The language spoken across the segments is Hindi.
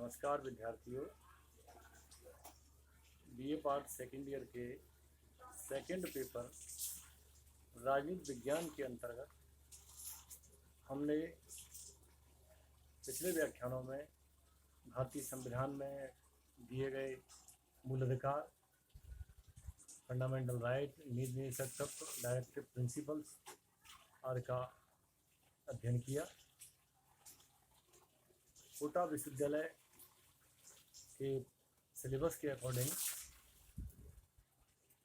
नमस्कार विद्यार्थियों। बीए पार्ट सेकेंड ईयर के सेकंड पेपर राजनीति विज्ञान के अंतर्गत हमने पिछले व्याख्यानों में भारतीय संविधान में दिए गए मूल अधिकार, फंडामेंटल राइट, नीति तत्व, डायरेक्टिव प्रिंसिपल्स आदि का अध्ययन किया। कोटा विश्वविद्यालय के सिलेबस के अकॉर्डिंग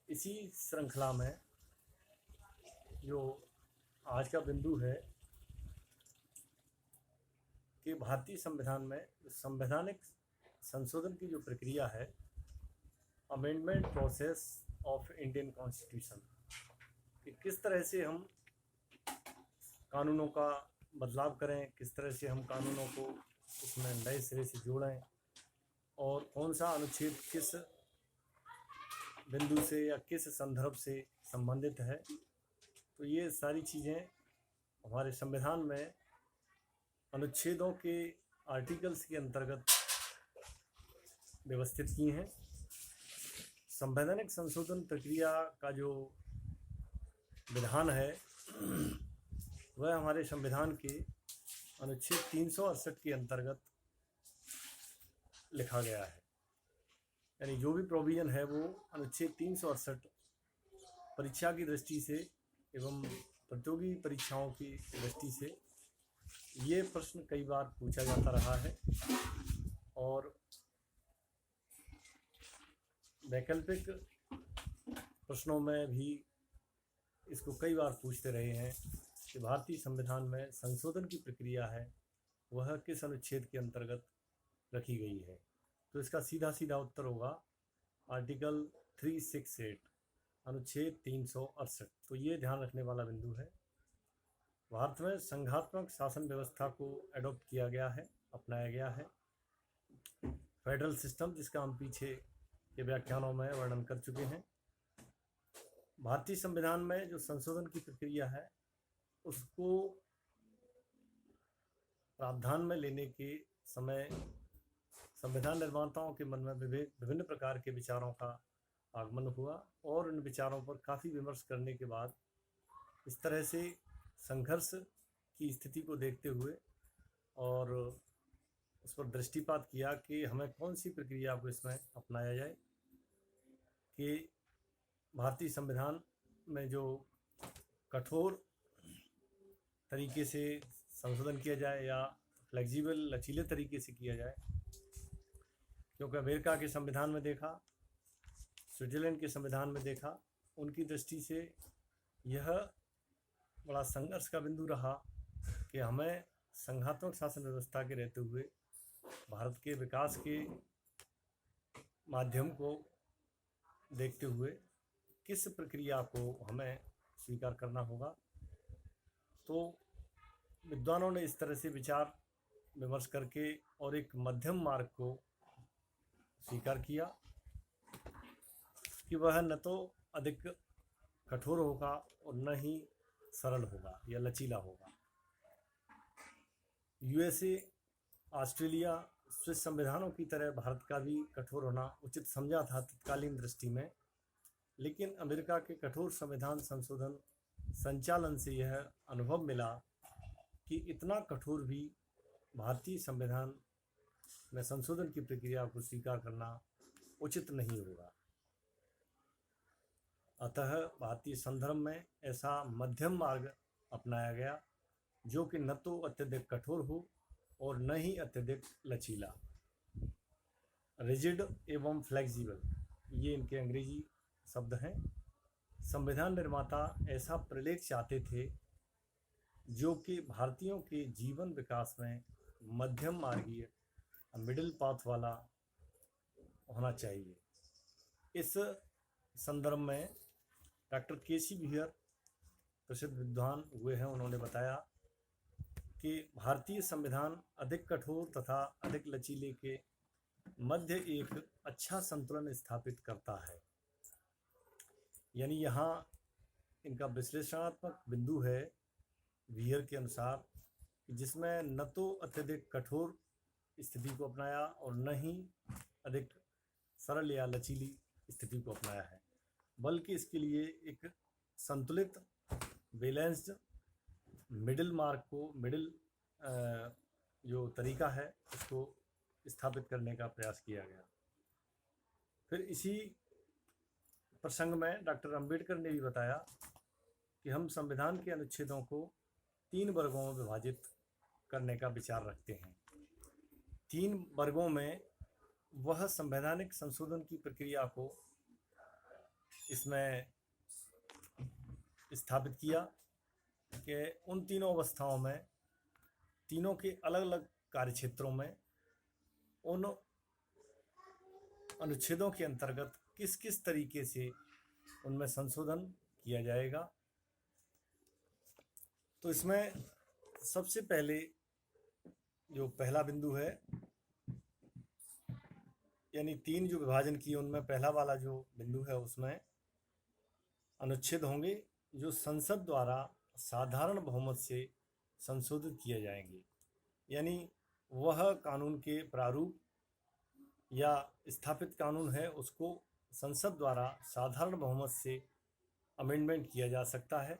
इसी श्रृंखला में जो आज का बिंदु है कि भारतीय संविधान में संवैधानिक संशोधन की जो प्रक्रिया है, amendment process of Indian constitution, कि किस तरह से हम कानूनों का बदलाव करें, किस तरह से हम कानूनों को उसमें नए सिरे से जोड़ें और कौन सा अनुच्छेद किस बिंदु से या किस संदर्भ से संबंधित है। तो ये सारी चीज़ें हमारे संविधान में अनुच्छेदों के आर्टिकल्स के अंतर्गत व्यवस्थित की हैं। संवैधानिक संशोधन प्रक्रिया का जो विधान है वह हमारे संविधान के अनुच्छेद 368 के अंतर्गत लिखा गया है। यानी जो भी प्रोविज़न है वो अनुच्छेद 368 परीक्षा की दृष्टि से एवं प्रतियोगी परीक्षाओं की दृष्टि से ये प्रश्न कई बार पूछा जाता रहा है और वैकल्पिक प्रश्नों में भी इसको कई बार पूछते रहे हैं कि भारतीय संविधान में संशोधन की प्रक्रिया है वह किस अनुच्छेद के अंतर्गत रखी गई है। तो इसका सीधा सीधा उत्तर होगा आर्टिकल 368, अनुच्छेद 368। तो ये ध्यान रखने वाला बिंदु है। भारत में संघात्मक शासन व्यवस्था को एडॉप्ट किया गया है, अपनाया गया है। फेडरल सिस्टम, जिसका हम पीछे के व्याख्यानों में वर्णन कर चुके हैं। भारतीय संविधान में जो संशोधन की प्रक्रिया है उसको प्रावधान में लेने के समय संविधान निर्माताओं के मन में विभिन्न प्रकार के विचारों का आगमन हुआ और उन विचारों पर काफ़ी विमर्श करने के बाद इस तरह से संघर्ष की स्थिति को देखते हुए और उस पर दृष्टिपात किया कि हमें कौन सी प्रक्रिया को इसमें अपनाया जाए कि भारतीय संविधान में जो कठोर तरीके से संशोधन किया जाए या फ्लेक्सिबल लचीले तरीके से किया जाए। क्योंकि अमेरिका के संविधान में देखा, स्विट्ज़रलैंड के संविधान में देखा, उनकी दृष्टि से यह बड़ा संघर्ष का बिंदु रहा कि हमें संघात्मक शासन व्यवस्था के रहते हुए भारत के विकास के माध्यम को देखते हुए किस प्रक्रिया को हमें स्वीकार करना होगा। तो विद्वानों ने इस तरह से विचार विमर्श करके और एक मध्यम मार्ग को स्वीकार किया कि वह न तो अधिक कठोर होगा और न ही सरल होगा या लचीला होगा। यूएसए, ऑस्ट्रेलिया, स्विस संविधानों की तरह भारत का भी कठोर होना उचित समझा था तत्कालीन दृष्टि में, लेकिन अमेरिका के कठोर संविधान संशोधन संचालन से यह अनुभव मिला कि इतना कठोर भी भारतीय संविधान में संशोधन की प्रक्रिया को स्वीकार करना उचित नहीं होगा। अतः भारतीय संदर्भ में ऐसा मध्यम मार्ग अपनाया गया जो कि न तो अत्यधिक कठोर हो और न ही अत्यधिक लचीला। रिजिड एवं फ्लेक्सिबल, ये इनके अंग्रेजी शब्द हैं। संविधान निर्माता ऐसा प्रलेख चाहते थे जो कि भारतीयों के जीवन विकास में मध्यम मार्गीय, मिडिल पाथ वाला होना चाहिए। इस संदर्भ में डॉक्टर के.सी. बिहार प्रसिद्ध विद्वान हुए हैं, उन्होंने बताया कि भारतीय संविधान अधिक कठोर तथा अधिक लचीले के मध्य एक अच्छा संतुलन स्थापित करता है। यानी यहाँ इनका विश्लेषणात्मक बिंदु है बिहार के अनुसार, जिसमें न तो अत्यधिक कठोर स्थिति को अपनाया और न ही अधिक सरल या लचीली स्थिति को अपनाया है, बल्कि इसके लिए एक संतुलित बैलेंस्ड मिडिल जो तरीका है उसको स्थापित करने का प्रयास किया गया। फिर इसी प्रसंग में डॉक्टर अंबेडकर ने भी बताया कि हम संविधान के अनुच्छेदों को 3 वर्गों में विभाजित करने का विचार रखते हैं। 3 वर्गों में वह संवैधानिक संशोधन की प्रक्रिया को इसमें स्थापित किया कि उन तीनों अवस्थाओं में, तीनों के अलग अलग कार्यक्षेत्रों में, उन अनुच्छेदों के अंतर्गत किस किस तरीके से उनमें संशोधन किया जाएगा। तो इसमें सबसे पहले जो पहला बिंदु है, यानी 3 जो विभाजन किए उनमें पहला वाला जो बिंदु है उसमें अनुच्छेद होंगे जो संसद द्वारा साधारण बहुमत से संशोधित किए जाएंगे। यानी वह कानून के प्रारूप या स्थापित कानून है उसको संसद द्वारा साधारण बहुमत से अमेंडमेंट किया जा सकता है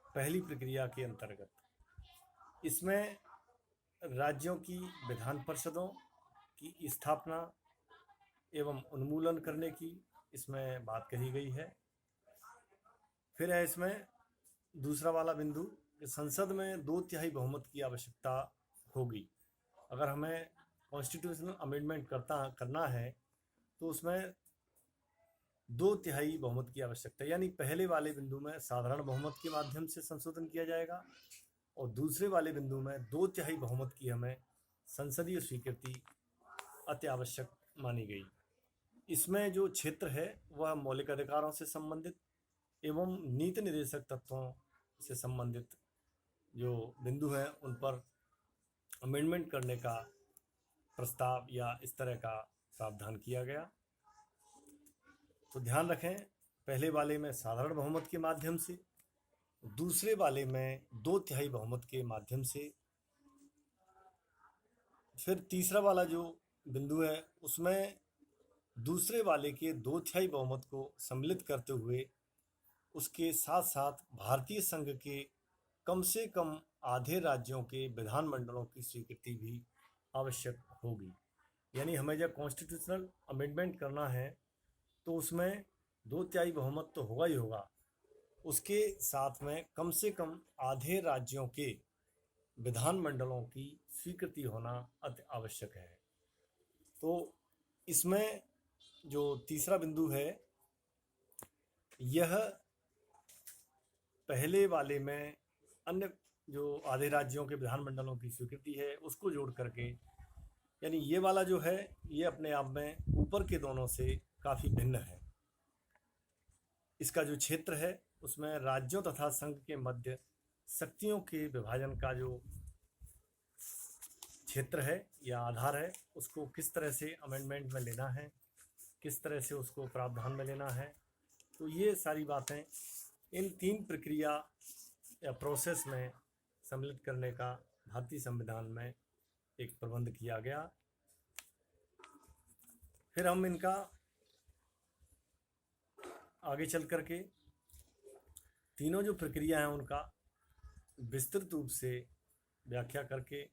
पहली प्रक्रिया के अंतर्गत। इसमें राज्यों की विधान परिषदों की स्थापना एवं उन्मूलन करने की इसमें बात कही गई है। फिर है इसमें दूसरा वाला बिंदु कि संसद में 2/3 बहुमत की आवश्यकता होगी। अगर हमें कॉन्स्टिट्यूशनल अमेंडमेंट करना है तो उसमें 2/3 बहुमत की आवश्यकता, यानी पहले वाले बिंदु में साधारण बहुमत के माध्यम से संशोधन किया जाएगा और दूसरे वाले बिंदु में 2/3 बहुमत की हमें संसदीय स्वीकृति अति आवश्यक मानी गई। इसमें जो क्षेत्र है वह मौलिक अधिकारों से संबंधित एवं नीति निर्देशक तत्वों से संबंधित जो बिंदु हैं उन पर अमेंडमेंट करने का प्रस्ताव या इस तरह का प्रावधान किया गया। तो ध्यान रखें, पहले वाले में साधारण बहुमत के माध्यम से, दूसरे वाले में 2/3 बहुमत के माध्यम से, फिर तीसरा वाला जो बिंदु है उसमें दूसरे वाले के 2/3 बहुमत को सम्मिलित करते हुए उसके साथ साथ भारतीय संघ के कम से कम आधे राज्यों के विधानमंडलों की स्वीकृति भी आवश्यक होगी। यानी हमें जब कॉन्स्टिट्यूशनल अमेंडमेंट करना है तो उसमें 2/3 बहुमत तो होगा ही होगा, उसके साथ में कम से कम आधे राज्यों के विधानमंडलों की स्वीकृति होना अति आवश्यक है। तो इसमें जो तीसरा बिंदु है यह पहले वाले में अन्य जो आधे राज्यों के विधानमंडलों की स्वीकृति है उसको जोड़ करके, यानी ये वाला जो है ये अपने आप में ऊपर के दोनों से काफ़ी भिन्न है। इसका जो क्षेत्र है उसमें राज्यों तथा संघ के मध्य शक्तियों के विभाजन का जो क्षेत्र है या आधार है उसको किस तरह से अमेंडमेंट में लेना है, किस तरह से उसको प्रावधान में लेना है। तो ये सारी बातें इन 3 प्रक्रिया या प्रोसेस में सम्मिलित करने का भारतीय संविधान में एक प्रबंध किया गया। फिर हम इनका आगे चल करके तीनों जो प्रक्रिया हैं उनका विस्तृत रूप से व्याख्या करके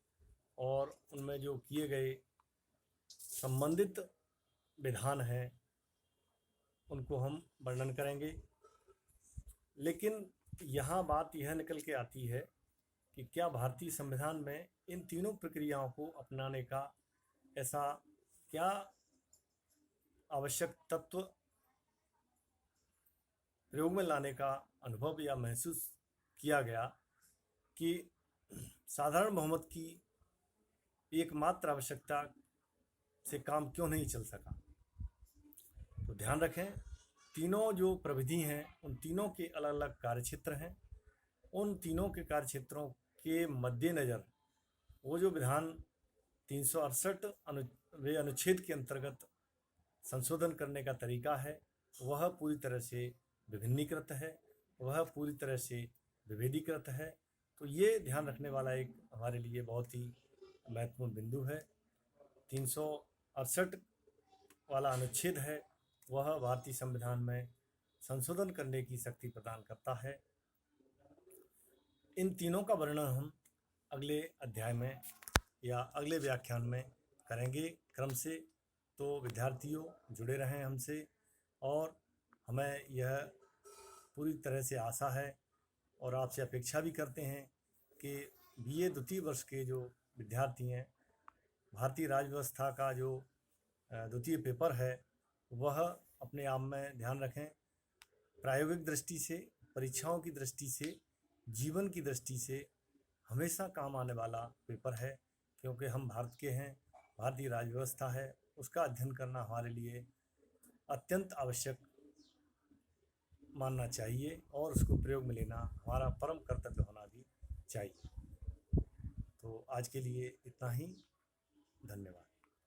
और उनमें जो किए गए संबंधित विधान हैं उनको हम वर्णन करेंगे। लेकिन यहाँ बात यह निकल के आती है कि क्या भारतीय संविधान में इन तीनों प्रक्रियाओं को अपनाने का ऐसा क्या आवश्यक तत्व प्रयोग में लाने का अनुभव या महसूस किया गया कि साधारण बहुमत की एकमात्र आवश्यकता से काम क्यों नहीं चल सका। तो ध्यान रखें, तीनों जो प्रविधि हैं उन तीनों के अलग अलग कार्यक्षेत्र हैं। उन तीनों के कार्यक्षेत्रों के मद्देनज़र वो जो विधान 368 अनुच्छेद के अंतर्गत संशोधन करने का तरीका है वह पूरी तरह से विभिन्नीकृत है, वह पूरी तरह से विभेदीकृत है। तो ये ध्यान रखने वाला एक हमारे लिए बहुत ही महत्वपूर्ण बिंदु है। 368 वाला अनुच्छेद है वह भारतीय संविधान में संशोधन करने की शक्ति प्रदान करता है। इन तीनों का वर्णन हम अगले अध्याय में या अगले व्याख्यान में करेंगे क्रम से। तो विद्यार्थियों जुड़े रहें हमसे, और हमें यह पूरी तरह से आशा है और आपसे अपेक्षा भी करते हैं कि बीए द्वितीय वर्ष के जो विद्यार्थी हैं, भारतीय राज्य व्यवस्था का जो द्वितीय पेपर है वह अपने आप में ध्यान रखें। प्रायोगिक दृष्टि से, परीक्षाओं की दृष्टि से, जीवन की दृष्टि से हमेशा काम आने वाला पेपर है, क्योंकि हम भारत के हैं, भारतीय राज्य व्यवस्था है, उसका अध्ययन करना हमारे लिए अत्यंत आवश्यक मानना चाहिए और उसको प्रयोग में लेना हमारा परम कर्तव्य होना भी चाहिए। तो आज के लिए इतना ही।